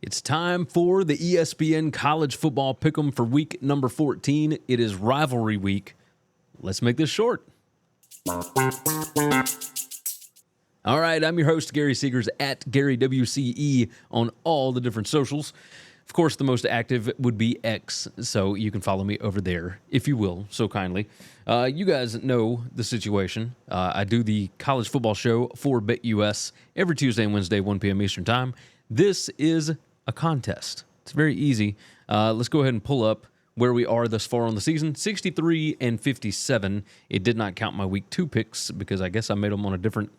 It's time for the ESPN College Football Pickem for week number 14. It is rivalry week. Let's make this short. All right, I'm your host, Gary Seegers, at GaryWCE on all the different socials. Of course, the most active would be X, so you can follow me over there, if you will, so kindly. You guys know the situation. I do the college football show for BetUS every Tuesday and Wednesday, 1 p.m. Eastern Time. This is a contest. It's very easy. Let's go ahead and pull up where we are thus far on the season. 63 and 57. It did not count my week 2 picks because I guess I made them on a different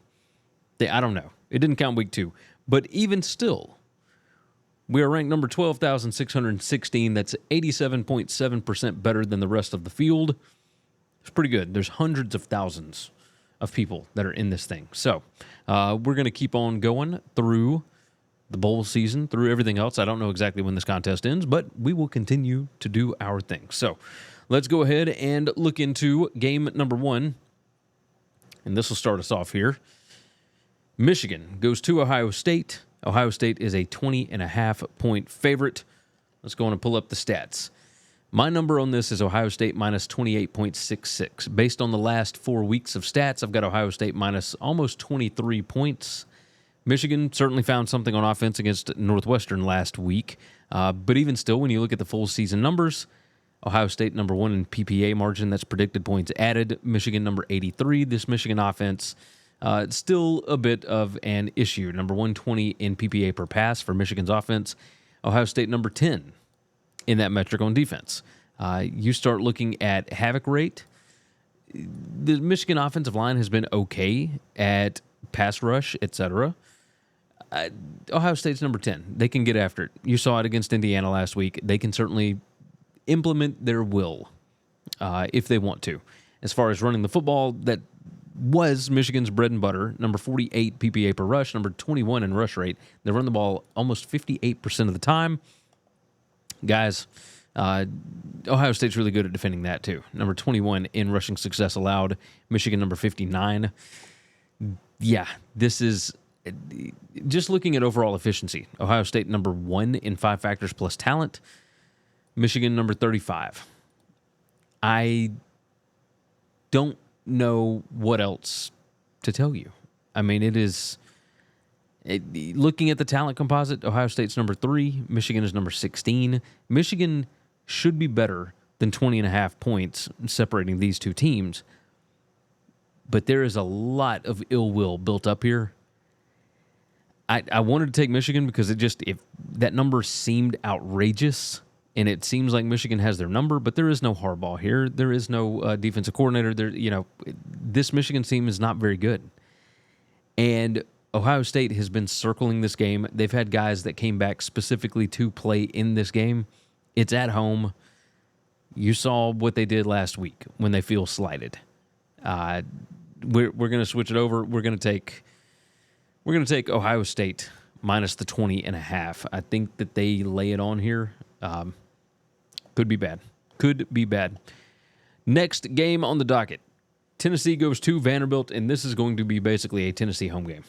day. I don't know. It didn't count week 2. But even still, we are ranked number 12,616. That's 87.7% better than the rest of the field. It's pretty good. There's hundreds of thousands of people that are in this thing. So we're going to keep on going through the bowl season, through everything else. I don't know exactly when this contest ends, but we will continue to do our thing. So let's go ahead and look into game number 1. And this will start us off here. Michigan goes to Ohio State. Ohio State is a 20.5-point favorite. Let's go on and pull up the stats. My number on this is Ohio State minus 28.66. Based on the last 4 weeks of stats, I've got Ohio State minus almost 23 points. Michigan certainly found something on offense against Northwestern last week. But even still, when you look at the full season numbers, Ohio State number 1 in PPA margin, that's predicted points added. Michigan number 83. This Michigan offense, still a bit of an issue. Number 120 in PPA per pass for Michigan's offense. Ohio State number 10 in that metric on defense. You start looking at havoc rate. The Michigan offensive line has been okay at pass rush, etc. Ohio State's number 10. They can get after it. You saw it against Indiana last week. They can certainly implement their will if they want to. As far as running the football, that was Michigan's bread and butter. Number 48 PPA per rush, number 21 in rush rate. They run the ball almost 58% of the time. Guys, Ohio State's really good at defending that too. Number 21 in rushing success allowed. Michigan number 59. Yeah, this is just looking at overall efficiency. Ohio State number 1 in 5 factors plus talent. Michigan number 35. I don't know what else to tell you. I mean, looking at the talent composite, Ohio State's number 3, Michigan is number 16. Michigan should be better than 20.5 points separating these two teams, but there is a lot of ill will built up here. I wanted to take Michigan because if that number seemed outrageous, and it seems like Michigan has their number, but there is no Harbaugh here. There is no defensive coordinator. This Michigan team is not very good. And Ohio State has been circling this game. They've had guys that came back specifically to play in this game. It's at home. You saw what they did last week when they feel slighted. We're going to switch it over. We're going to take Ohio State minus the 20.5. I think that they lay it on here. Could be bad. Could be bad. Next game on the docket. Tennessee goes to Vanderbilt, and this is going to be basically a Tennessee home game,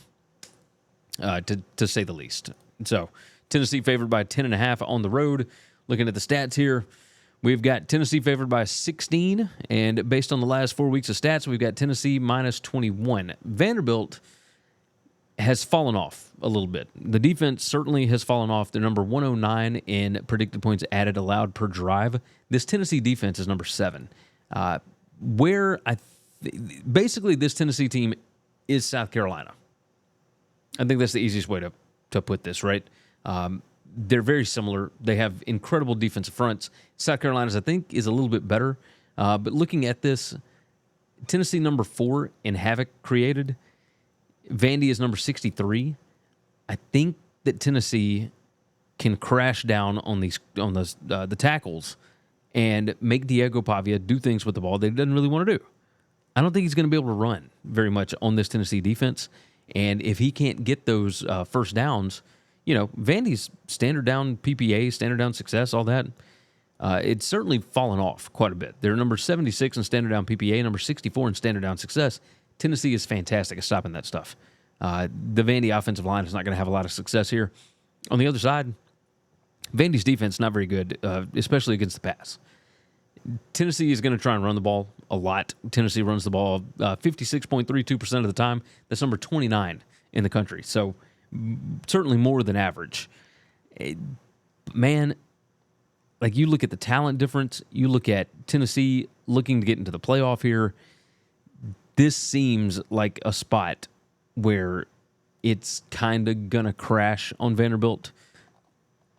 to say the least. So, Tennessee favored by 10.5 on the road. Looking at the stats here, we've got Tennessee favored by 16, and based on the last 4 weeks of stats, we've got Tennessee minus 21. Vanderbilt has fallen off a little bit. The defense certainly has fallen off. They're number 109 in predicted points added allowed per drive. This Tennessee defense is number 7. Basically, this Tennessee team is South Carolina. I think that's the easiest way to put this, right? They're very similar. They have incredible defensive fronts. South Carolina's, I think, is a little bit better. But looking at this, Tennessee number 4 in havoc created. Vandy is number 63. I think that Tennessee can crash down on the tackles and make Diego Pavia do things with the ball that he doesn't really want to do. I don't think he's going to be able to run very much on this Tennessee defense. And if he can't get those first downs, Vandy's standard down PPA, standard down success, all that, it's certainly fallen off quite a bit. They're number 76 in standard down PPA, number 64 in standard down success. Tennessee is fantastic at stopping that stuff. The Vandy offensive line is not going to have a lot of success here. On the other side, Vandy's defense not very good, especially against the pass. Tennessee is going to try and run the ball a lot. Tennessee runs the ball 56.32% of the time. That's number 29 in the country. So certainly more than average. Man, like you look at the talent difference, you look at Tennessee looking to get into the playoff here. This seems like a spot where it's kind of going to crash on Vanderbilt.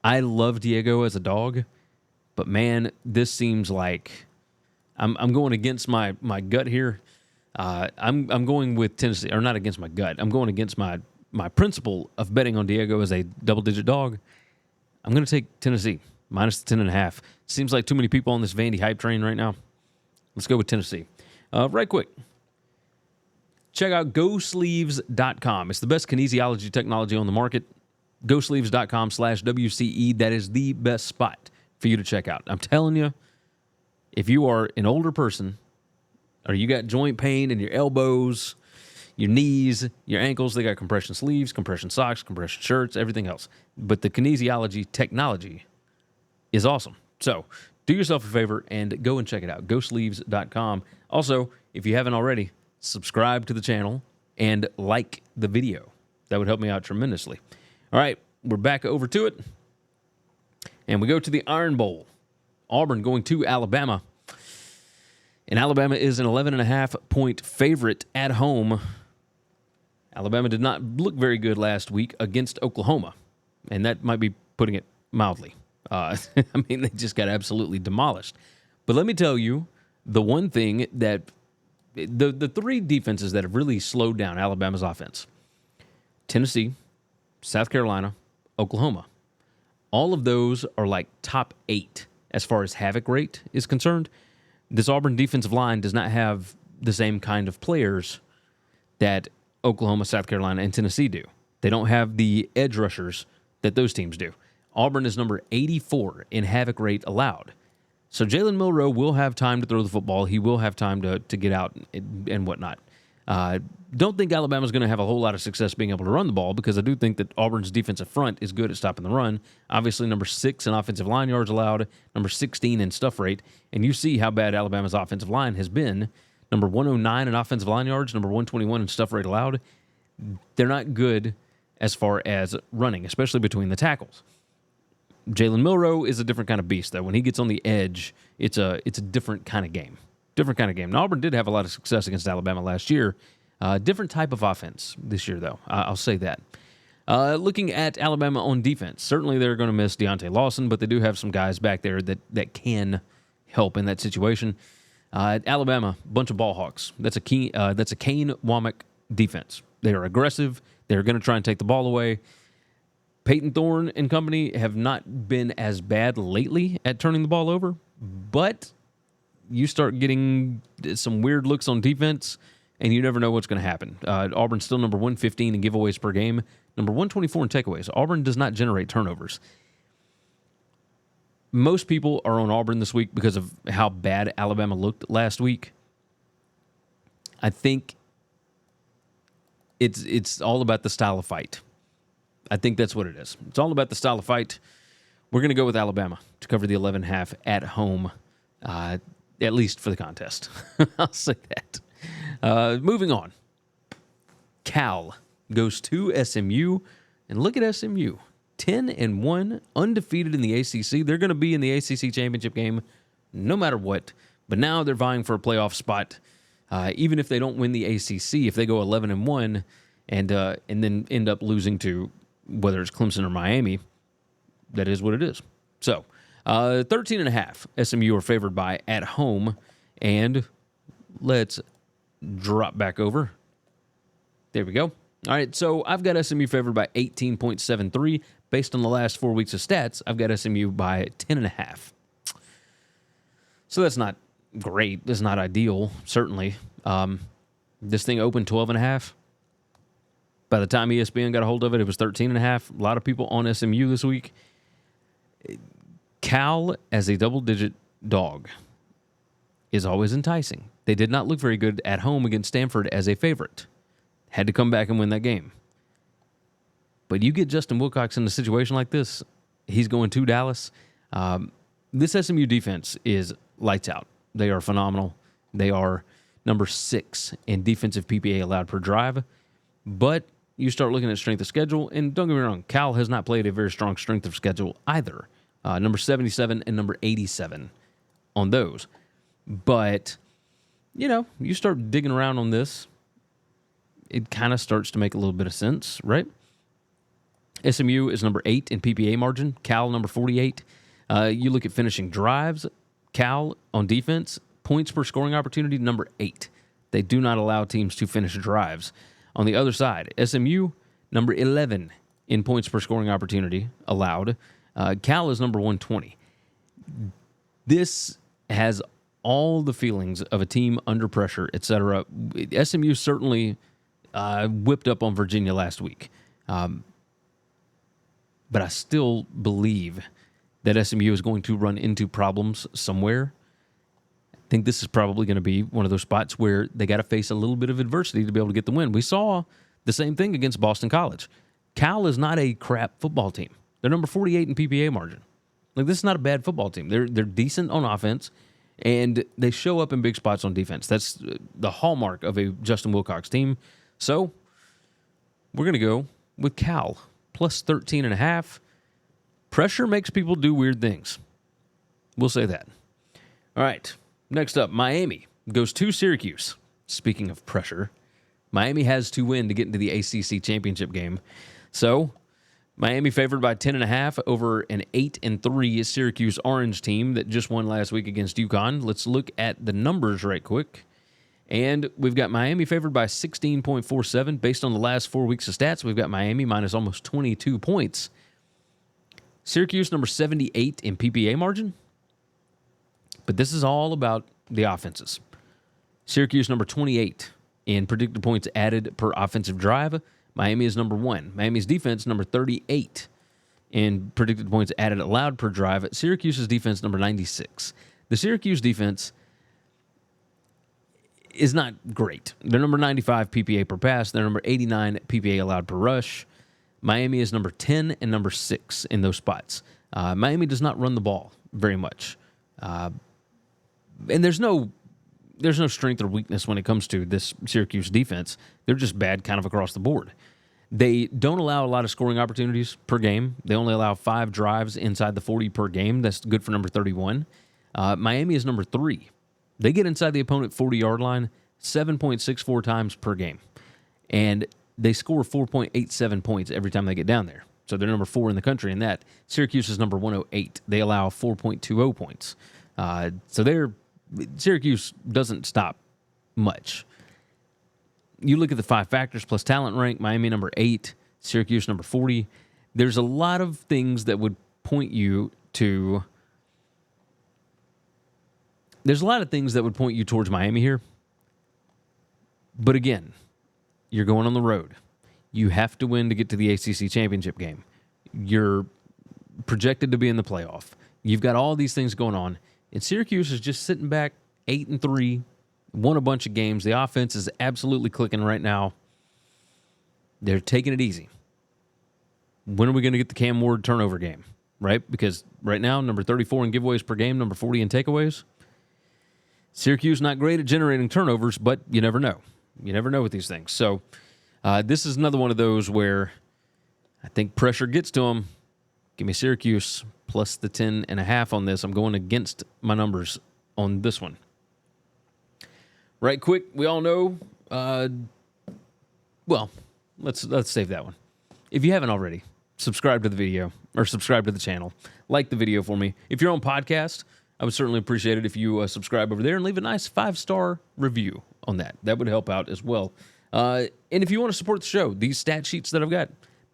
I love Diego as a dog, but man, this seems like I'm going against my gut here. I'm going with Tennessee, or not against my gut. I'm going against my principle of betting on Diego as a double-digit dog. I'm going to take Tennessee minus the 10.5. Seems like too many people on this Vandy hype train right now. Let's go with Tennessee. Right quick. Check out GoSleeves.com. It's the best kinesiology technology on the market. GoSleeves.com/WCE. That is the best spot for you to check out. I'm telling you, if you are an older person or you got joint pain in your elbows, your knees, your ankles, they got compression sleeves, compression socks, compression shirts, everything else. But the kinesiology technology is awesome. So do yourself a favor and go and check it out. GoSleeves.com. Also, if you haven't already, subscribe to the channel and like the video. That would help me out tremendously. All right, we're back over to it. And we go to the Iron Bowl. Auburn going to Alabama. And Alabama is an 11.5-point favorite at home. Alabama did not look very good last week against Oklahoma. And that might be putting it mildly. I mean, they just got absolutely demolished. But let me tell you, the one thing that the three defenses that have really slowed down Alabama's offense: Tennessee, South Carolina, Oklahoma. All of those are like top 8 as far as havoc rate is concerned. This Auburn defensive line does not have the same kind of players that Oklahoma, South Carolina, and Tennessee do. They don't have the edge rushers that those teams do. Auburn is number 84 in havoc rate allowed. So Jalen Milroe will have time to throw the football. He will have time to get out and whatnot. Don't think Alabama's going to have a whole lot of success being able to run the ball, because I do think that Auburn's defensive front is good at stopping the run. Obviously, number 6 in offensive line yards allowed, number 16 in stuff rate, and you see how bad Alabama's offensive line has been. Number 109 in offensive line yards, number 121 in stuff rate allowed. They're not good as far as running, especially between the tackles. Jalen Milroe is a different kind of beast, though. When he gets on the edge, it's a different kind of game. Different kind of game. Now, Auburn did have a lot of success against Alabama last year. Different type of offense this year, though. I'll say that. Looking at Alabama on defense, certainly they're going to miss Deontay Lawson, but they do have some guys back there that can help in that situation. Alabama, bunch of ball hawks. That's a Kane Womack defense. They are aggressive. They're going to try and take the ball away. Peyton Thorne and company have not been as bad lately at turning the ball over, but you start getting some weird looks on defense, and you never know what's going to happen. Auburn's still number 115 in giveaways per game, number 124 in takeaways. Auburn does not generate turnovers. Most people are on Auburn this week because of how bad Alabama looked last week. I think it's all about the style of fight. I think that's what it is. It's all about the style of fight. We're going to go with Alabama to cover the 11.5 at home, at least for the contest. I'll say that. Moving on. Cal goes to SMU, and look at SMU. 10-1, undefeated in the ACC. They're going to be in the ACC championship game no matter what, but now they're vying for a playoff spot. Even if they don't win the ACC, if they go 11-1 and then end up losing to whether it's Clemson or Miami, that is what it is. So, 13.5, SMU are favored by at home, and let's drop back over. There we go. All right, so I've got SMU favored by 18.73. Based on the last 4 weeks of stats, I've got SMU by 10.5. So that's not great. That's not ideal, certainly. This thing opened 12.5. By the time ESPN got a hold of it, it was 13.5. A lot of people on SMU this week. Cal as a double-digit dog is always enticing. They did not look very good at home against Stanford as a favorite. Had to come back and win that game. But you get Justin Wilcox in a situation like this, He's going to Dallas. This SMU defense is lights out. They are phenomenal. They are number 6 in defensive PPA allowed per drive. But you start looking at strength of schedule, and don't get me wrong, Cal has not played a very strong strength of schedule either. Number 77 and number 87 on those. But, you start digging around on this, it kind of starts to make a little bit of sense, right? SMU is number 8 in PPA margin. Cal, number 48. You look at finishing drives. Cal, on defense, points per scoring opportunity, number 8. They do not allow teams to finish drives. On the other side, SMU, number 11 in points per scoring opportunity allowed. Cal is number 120. This has all the feelings of a team under pressure, etc. SMU certainly whipped up on Virginia last week. But I still believe that SMU is going to run into problems somewhere. I think this is probably going to be one of those spots where they got to face a little bit of adversity to be able to get the win. We saw the same thing against Boston College. Cal is not a crap football team. They're number 48 in PPA margin. This is not a bad football team. They're decent on offense, and they show up in big spots on defense. That's the hallmark of a Justin Wilcox team. So we're going to go with Cal, plus 13.5. Pressure makes people do weird things. We'll say that. All right, next up, Miami goes to Syracuse. Speaking of pressure, Miami has to win to get into the ACC championship game. So Miami favored by 10.5 over an 8-3 Syracuse Orange team that just won last week against UConn. Let's look at the numbers right quick. And we've got Miami favored by 16.47. Based on the last 4 weeks of stats, we've got Miami minus almost 22 points. Syracuse, number 78 in PPA margin. But this is all about the offenses. Syracuse, number 28 in predicted points added per offensive drive. Miami is number 1. Miami's defense, number 38 in predicted points added allowed per drive. Syracuse's defense, number 96. The Syracuse defense is not great. They're number 95 PPA per pass. They're number 89 PPA allowed per rush. Miami is number 10 and number 6 in those spots. Miami does not run the ball very much. And there's no strength or weakness when it comes to this Syracuse defense. They're just bad kind of across the board. They don't allow a lot of scoring opportunities per game. They only allow 5 drives inside the 40 per game. That's good for number 31. Miami is number 3. They get inside the opponent 40-yard line 7.64 times per game. And they score 4.87 points every time they get down there. So they're number 4 in the country in that. Syracuse is number 108. They allow 4.20 points. So Syracuse doesn't stop much. You look at the 5 factors plus talent rank, Miami number 8, Syracuse number 40. There's a lot of things that would point you to... There's a lot of things that would point you towards Miami here. But again, you're going on the road. You have to win to get to the ACC championship game. You're projected to be in the playoff. You've got all these things going on. And Syracuse is just sitting back 8-3, won a bunch of games. The offense is absolutely clicking right now. They're taking it easy. When are we going to get the Cam Ward turnover game, right? Because right now, number 34 in giveaways per game, number 40 in takeaways. Syracuse not great at generating turnovers, but you never know. You never know with these things. So this is another one of those where I think pressure gets to them. Give me Syracuse plus the 10.5 on this. I'm going against my numbers on this one. Right quick, we all know, well, let's save that one. If you haven't already, subscribe to the video or subscribe to the channel. Like the video for me. If you're on podcast, I would certainly appreciate it if you subscribe over there and leave a nice 5-star review on that. That would help out as well. And if you want to support the show, these stat sheets that I've got,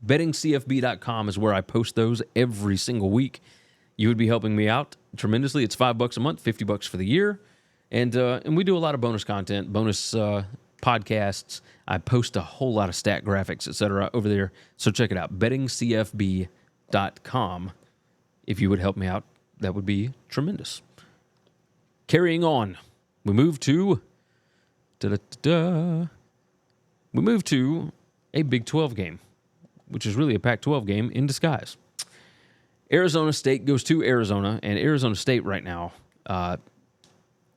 bettingcfb.com is where I post those every single week. You would be helping me out tremendously. It's $5 a month, $50 for the year. And we do a lot of bonus content, bonus podcasts. I post a whole lot of stat graphics, etc. over there. So check it out, bettingcfb.com. If you would help me out, that would be tremendous. Carrying on, we move to a Big 12 game, which is really a Pac-12 game in disguise. Arizona State goes to Arizona, and Arizona State right now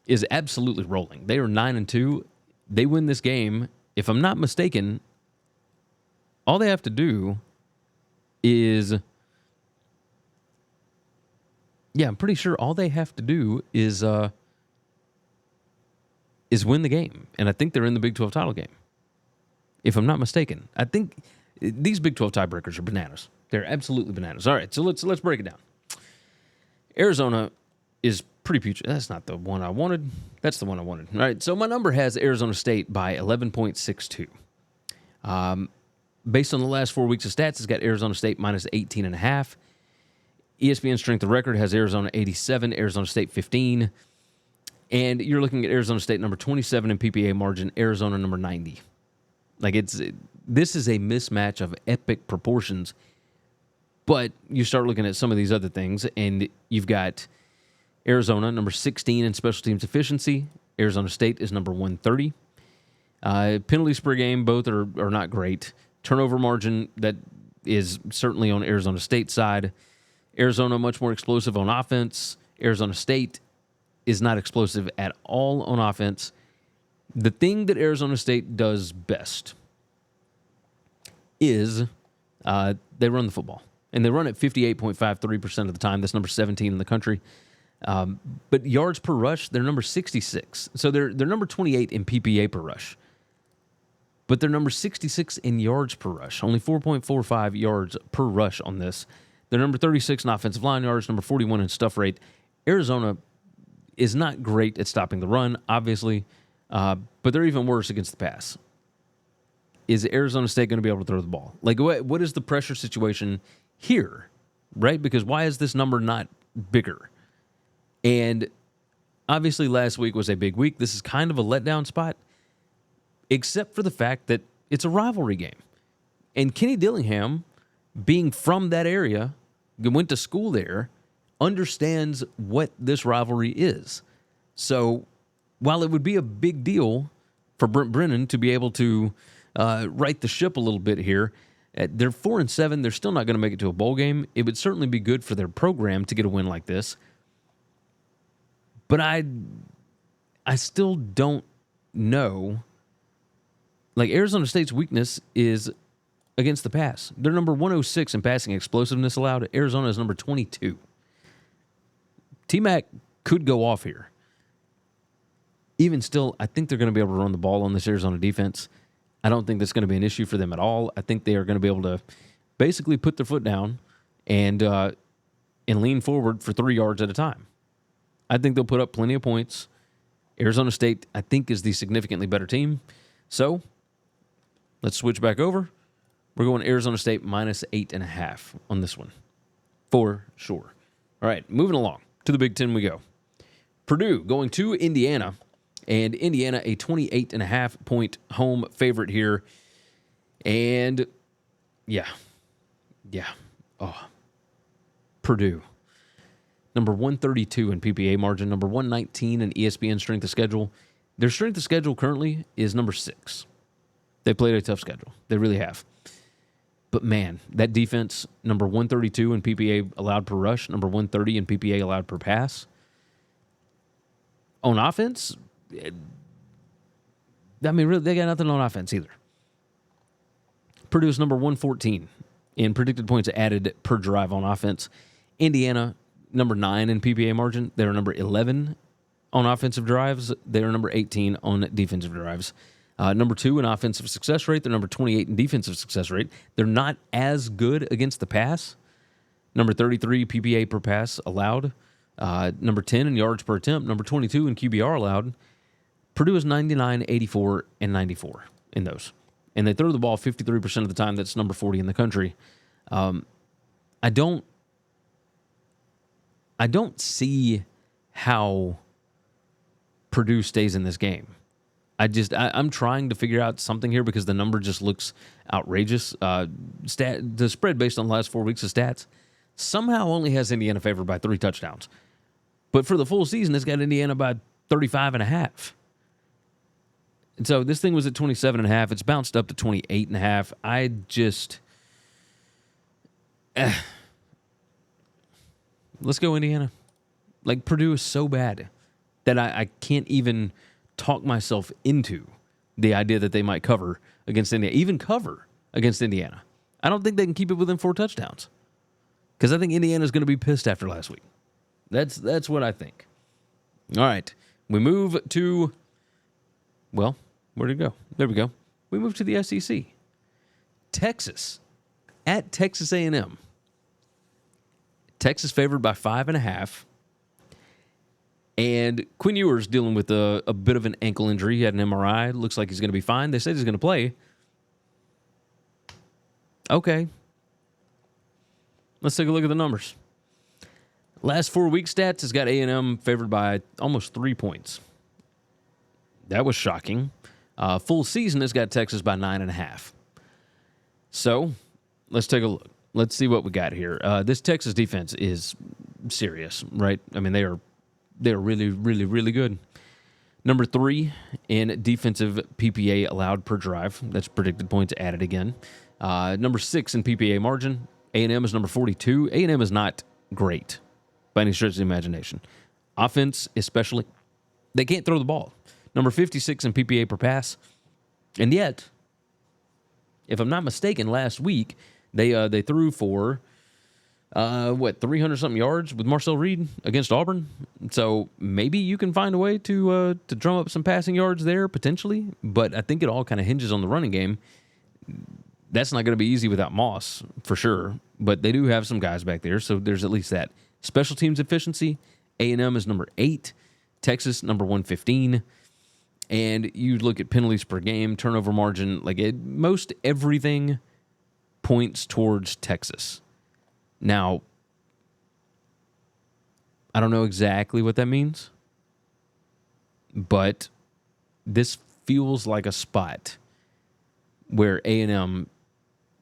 is absolutely rolling. They are 9-2. They win this game. If I'm not mistaken, all they have to do is, I'm pretty sure all they have to do is win the game, and I think they're in the Big 12 title game. If I'm not mistaken, I think these Big 12 tiebreakers are bananas. They're absolutely bananas. All right, so let's break it down. Arizona is pretty putrid. That's not the one I wanted. That's the one I wanted. All right, so my number has Arizona State by 11.62. Based on the last 4 weeks of stats, it's got Arizona State minus 18.5. ESPN Strength of Record has Arizona 87, Arizona State 15. And you're looking at Arizona State number 27 in PPA margin, Arizona number 90. This is a mismatch of epic proportions. But you start looking at some of these other things, and you've got Arizona, number 16 in special teams efficiency. Arizona State is number 130. Penalties per game, both are not great. Turnover margin, that is certainly on Arizona State's side. Arizona, much more explosive on offense. Arizona State is not explosive at all on offense. The thing that Arizona State does best is they run the football. And they run at 58.53% of the time. That's number 17 in the country. But yards per rush, they're number 66. So they're number 28 in PPA per rush. But they're number 66 in yards per rush. Only 4.45 yards per rush on this. They're number 36 in offensive line yards, number 41 in stuff rate. Arizona is not great at stopping the run, obviously, but they're even worse against the pass. Is Arizona State going to be able to throw the ball? What is the pressure situation here, right? Because why is this number not bigger? And obviously last week was a big week. This is kind of a letdown spot, except for the fact that it's a rivalry game. And Kenny Dillingham, being from that area, went to school there, understands what this rivalry is. So while it would be a big deal for Brent Brennan to be able to right the ship a little bit here, they're 4-7. They're still not going to make it to a bowl game. It would certainly be good for their program to get a win like this. But I still don't know. Arizona State's weakness is against the pass. They're number 106 in passing explosiveness allowed. Arizona is number 22. T-Mac could go off here. Even still, I think they're going to be able to run the ball on this Arizona defense. I don't think that's going to be an issue for them at all. I think they are going to be able to basically put their foot down and lean forward for 3 yards at a time. I think they'll put up plenty of points. Arizona State, I think, is the significantly better team. So let's switch back over. We're going Arizona State minus 8.5 on this one, for sure. All right, moving along to the Big Ten we go. Purdue going to Indiana, and Indiana a 28.5 point home favorite here. And Purdue, number 132 in PPA margin, number 119 in ESPN strength of schedule. Their strength of schedule currently is number 6. They played a tough schedule. They really have. But man, that defense, number 132 in PPA allowed per rush, number 130 in PPA allowed per pass. On offense, really, they got nothing on offense either. Purdue's number 114 in predicted points added per drive on offense. Indiana, number 9 in PPA margin. They're number 11 on offensive drives. They're number 18 on defensive drives. Number 2 in offensive success rate. They're number 28 in defensive success rate. They're not as good against the pass. Number 33 PPA per pass allowed. Number 10 in yards per attempt. Number 22 in QBR allowed. Purdue is 99, 84, and 94 in those. And they throw the ball 53% of the time. That's number 40 in the country. I don't see how Purdue stays in this game. I'm trying to figure out something here because the number just looks outrageous. The spread based on the last 4 weeks of stats somehow only has Indiana favored by 3 touchdowns. But for the full season, it's got Indiana by 35.5. And so this thing was at 27.5. It's bounced up to 28.5. Let's go Indiana. Like, Purdue is so bad that I can't even talk myself into the idea that they might cover against Indiana, even cover against Indiana. I don't think they can keep it within 4 touchdowns because I think Indiana's going to be pissed after last week. That's what I think. All right. We move to, well, where'd it go? There we go. We move to the SEC. Texas at Texas A&M. Texas favored by 5.5. And Quinn Ewers dealing with a bit of an ankle injury. He had an MRI. Looks like he's going to be fine. They said he's going to play. Okay. Let's take a look at the numbers. Last 4 week stats has got A&M favored by almost 3 points. That was shocking. Full season has got Texas by 9.5. So let's take a look. Let's see what we got here. This Texas defense is serious, right? I mean, they're really, really, really good. Number 3 in defensive PPA allowed per drive. That's predicted points added again. Number 6 in PPA margin. A&M is number 42. A&M is not great by any stretch of the imagination. Offense, especially, they can't throw the ball. Number 56 in PPA per pass. And yet, if I'm not mistaken, last week, they threw for 300-something yards with Marcel Reed against Auburn. So maybe you can find a way to drum up some passing yards there, potentially. But I think it all kind of hinges on the running game. That's not going to be easy without Moss, for sure. But they do have some guys back there, so there's at least that. Special teams efficiency, A&M is number 8. Texas, number 115. And you look at penalties per game, turnover margin, most everything points towards Texas. Now, I don't know exactly what that means, but this feels like a spot where A&M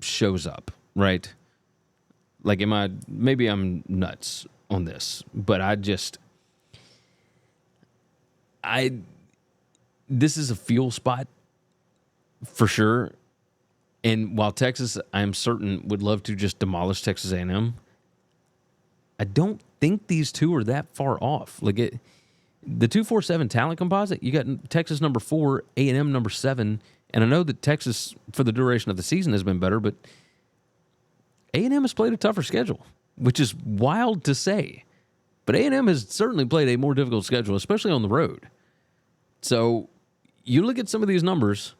shows up, right? Like, maybe I'm nuts on this, but this is a fuel spot for sure. And while Texas, I'm certain, would love to just demolish Texas A&M, I don't think these two are that far off. The 247 talent composite, you got Texas number 4, A&M number 7, and I know that Texas, for the duration of the season, has been better, but A&M has played a tougher schedule, which is wild to say. But A&M has certainly played a more difficult schedule, especially on the road. So you look at some of these numbers,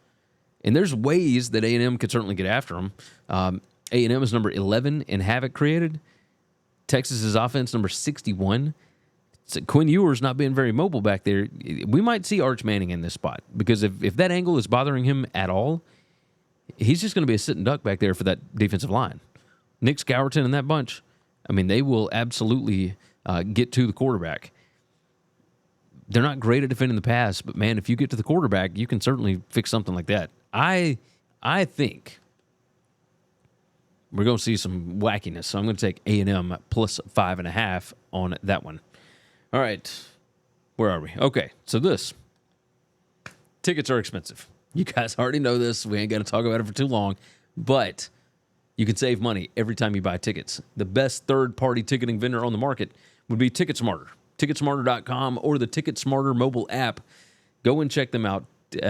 and there's ways that A&M could certainly get after them. A&M is number 11 in havoc created. Texas's offense number 61. So Quinn Ewers not being very mobile back there. We might see Arch Manning in this spot because if that angle is bothering him at all, he's just going to be a sitting duck back there for that defensive line. Nick Scourton and that bunch, I mean, they will absolutely get to the quarterback. They're not great at defending the pass, but, man, if you get to the quarterback, you can certainly fix something like that. I think we're going to see some wackiness, so I'm going to take A&M plus 5.5 on that one. All right, where are we? Okay, so tickets are expensive. You guys already know this. We ain't got to talk about it for too long, but you can save money every time you buy tickets. The best third-party ticketing vendor on the market would be TicketSmarter. TicketSmarter.com or the TicketSmarter mobile app. Go and check them out. Put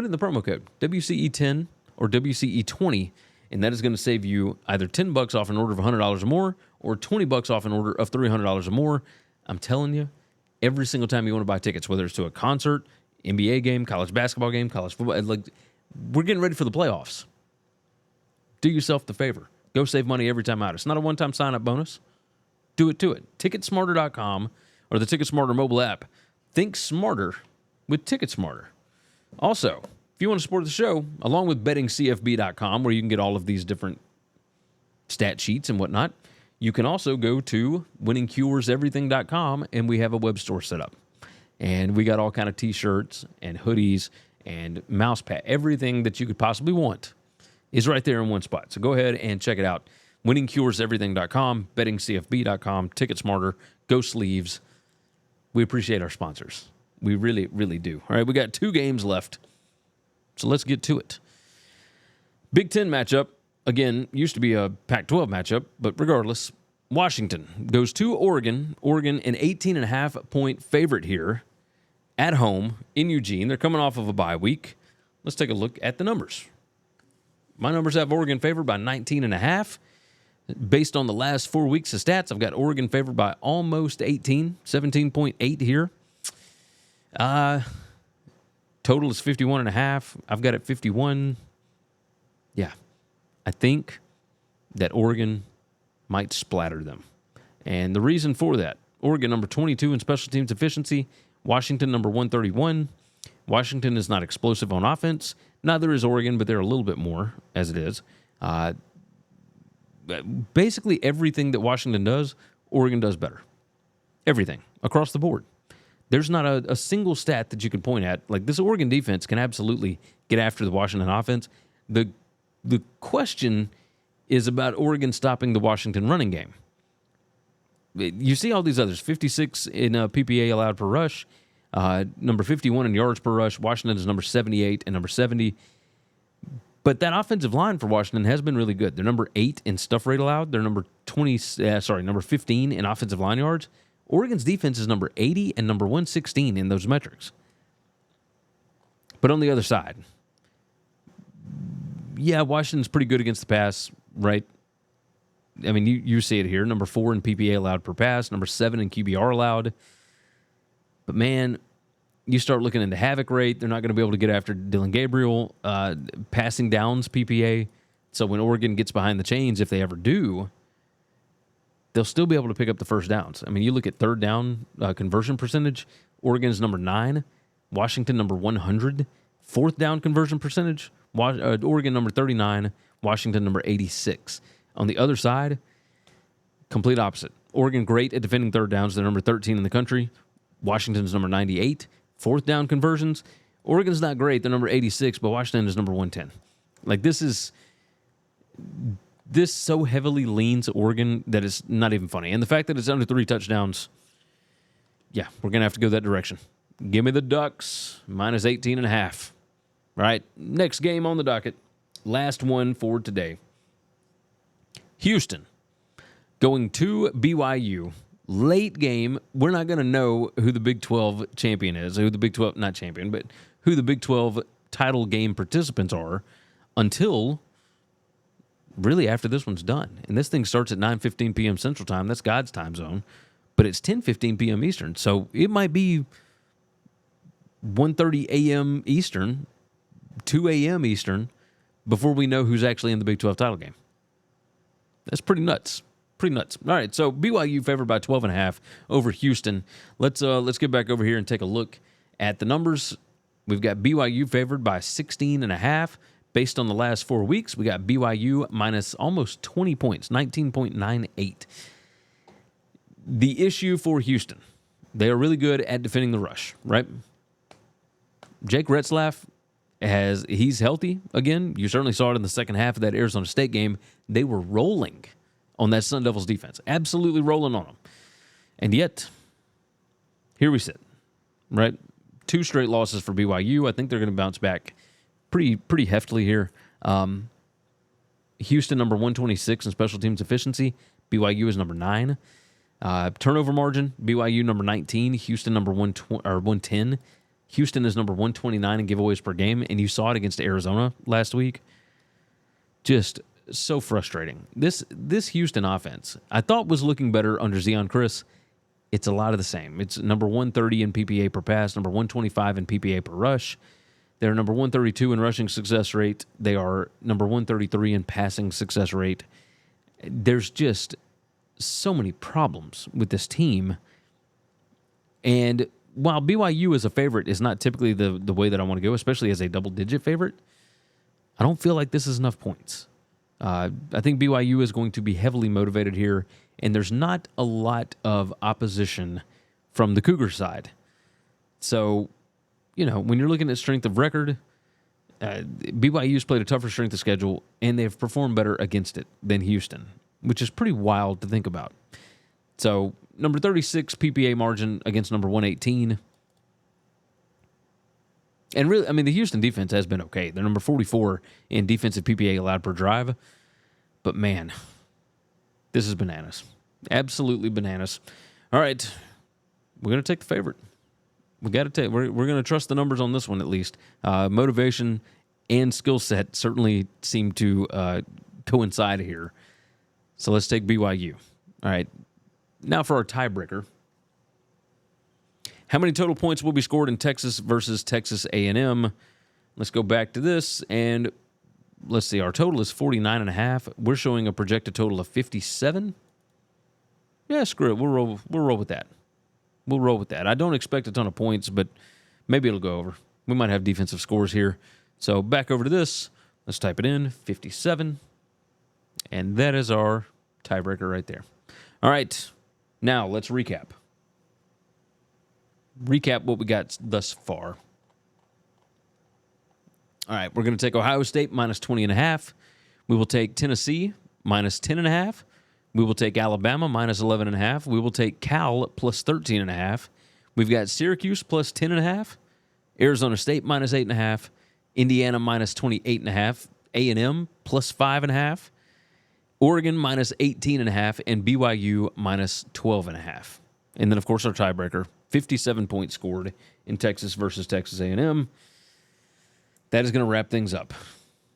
in the promo code WCE10 or WCE20, and that is going to save you either $10 off an order of $100 or more or $20 off an order of $300 or more. I'm telling you, every single time you want to buy tickets, whether it's to a concert, NBA game, college basketball game, college football, we're getting ready for the playoffs. Do yourself the favor. Go save money every time out. It's not a one-time sign-up bonus. Do it to it. TicketSmarter.com or the TicketSmarter mobile app. Think smarter with TicketSmarter. Also, if you want to support the show, along with bettingcfb.com, where you can get all of these different stat sheets and whatnot, you can also go to winningcureseverything.com, and we have a web store set up. And we got all kind of T-shirts and hoodies and mouse pad. Everything that you could possibly want is right there in one spot. So go ahead and check it out. winningcureseverything.com, bettingcfb.com, TicketSmarter, Go Sleeves. We appreciate our sponsors. We really, really do. All right, we got 2 games left, so let's get to it. Big Ten matchup, again, used to be a Pac-12 matchup, but regardless, Washington goes to Oregon. Oregon, an 18.5-point favorite here at home in Eugene. They're coming off of a bye week. Let's take a look at the numbers. My numbers have Oregon favored by 19.5. Based on the last 4 weeks of stats, I've got Oregon favored by almost 18, 17.8 here. Total is 51.5. I've got it 51. Yeah, I think that Oregon might splatter them. And the reason for that, Oregon number 22 in special teams efficiency, Washington number 131. Washington is not explosive on offense. Neither is Oregon, but they're a little bit more as it is. Basically everything that Washington does, Oregon does better. Everything across the board. There's not a single stat that you can point at. Like, this Oregon defense can absolutely get after the Washington offense. The question is about Oregon stopping the Washington running game. You see all these others, 56 in PPA allowed per rush, number 51 in yards per rush. Washington is number 78 and number 70. But that offensive line for Washington has been really good. They're number 8 in stuff rate allowed. They're number 15 in offensive line yards. Oregon's defense is number 80 and number 116 in those metrics. But on the other side, yeah, Washington's pretty good against the pass, right? I mean, you see it here. Number 4 in PPA allowed per pass, number 7 in QBR allowed. But, man, you start looking into havoc rate, they're not going to be able to get after Dylan Gabriel. Passing downs PPA. So when Oregon gets behind the chains, if they ever do, they'll still be able to pick up the first downs. I mean, you look at third down conversion percentage, Oregon's number 9, Washington number 100. Fourth down conversion percentage, Oregon number 39, Washington number 86. On the other side, complete opposite. Oregon great at defending third downs. They're number 13 in the country. Washington's number 98. Fourth down conversions, Oregon's not great. They're number 86, but Washington is number 110. Like, this so heavily leans Oregon that it's not even funny. And the fact that it's under 3 touchdowns, yeah, we're going to have to go that direction. Give me the Ducks, minus 18.5. All right, next game on the docket. Last one for today. Houston going to BYU. Late game, we're not going to know who the Big 12 champion is, who the Big 12, not champion, but who the Big 12 title game participants are until really after this one's done. And this thing starts at 9:15 p.m. Central Time. That's God's time zone. But it's 10:15 p.m. Eastern. So it might be 1:30 a.m. Eastern, 2 a.m. Eastern, before we know who's actually in the Big 12 title game. That's pretty nuts. Pretty nuts. All right, so BYU favored by 12.5 over Houston. Let's get back over here and take a look at the numbers. We've got BYU favored by 16.5. Based on the last 4 weeks, we got BYU minus almost 20 points, 19.98. The issue for Houston, they are really good at defending the rush, right? Jake Retzlaff, he's healthy again. You certainly saw it in the second half of that Arizona State game. They were rolling on that Sun Devils defense, absolutely rolling on them. And yet, here we sit, right? 2 straight losses for BYU. I think they're going to bounce back pretty heftily here. Houston, number 126 in special teams efficiency. BYU is number 9. Turnover margin, BYU number 19. Houston number 110. Houston is number 129 in giveaways per game, and you saw it against Arizona last week. Just so frustrating. This Houston offense, I thought was looking better under Zeon Chris. It's a lot of the same. It's number 130 in PPA per pass, number 125 in PPA per rush. They're number 132 in rushing success rate. They are number 133 in passing success rate. There's just so many problems with this team. And while BYU as a favorite is not typically the way that I want to go, especially as a double-digit favorite, I don't feel like this is enough points. I think BYU is going to be heavily motivated here, and there's not a lot of opposition from the Cougar side. So, when you're looking at strength of record, BYU's played a tougher strength of schedule, and they've performed better against it than Houston, which is pretty wild to think about. So, number 36 PPA margin against number 118. And really, I mean, the Houston defense has been okay. They're number 44 in defensive PPA allowed per drive. But, man, this is bananas. Absolutely bananas. All right. We're going to take the favorite. We got to take. We're going to trust the numbers on this one at least. Motivation and skill set certainly seem to coincide here. So let's take BYU. All right. Now for our tiebreaker. How many total points will be scored in Texas versus Texas A&M? Let's go back to this, and let's see. Our total is 49.5. We're showing a projected total of 57. Yeah, screw it. We'll roll with that. We'll roll with that. I don't expect a ton of points, but maybe it'll go over. We might have defensive scores here. So back over to this. Let's type it in, 57. And that is our tiebreaker right there. All right. Now let's recap. Recap what we got thus far. All right. We're going to take Ohio State minus 20.5. We will take Tennessee minus 10.5. We will take Alabama minus 11.5. We will take Cal plus 13.5. We've got Syracuse plus 10.5. Arizona State minus 8.5. Indiana minus 28.5. A&M plus 5.5. Oregon minus 18.5. And BYU minus 12.5. And then, of course, our tiebreaker, 57 points scored in Texas versus Texas A&M. That is going to wrap things up.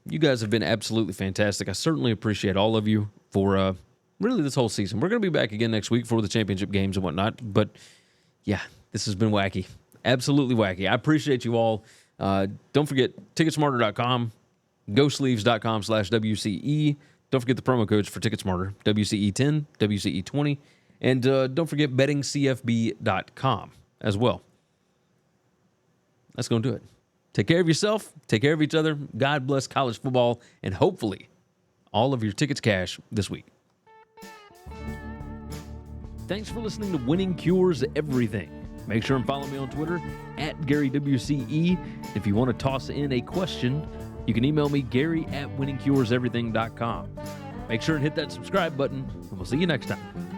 You guys have been absolutely fantastic. I certainly appreciate all of you for really this whole season. We're going to be back again next week for the championship games and whatnot. But, yeah, this has been wacky. Absolutely wacky. I appreciate you all. Don't forget, Ticketsmarter.com, GoSleeves.com/WCE. Don't forget the promo codes for Ticketsmarter, WCE10, WCE20. And don't forget bettingcfb.com as well. That's going to do it. Take care of yourself. Take care of each other. God bless college football. And hopefully, all of your tickets cash this week. Thanks for listening to Winning Cures Everything. Make sure and follow me on Twitter @GaryWCE. If you want to toss in a question, you can email me Gary@winningcureseverything.com. Make sure and hit that subscribe button, and we'll see you next time.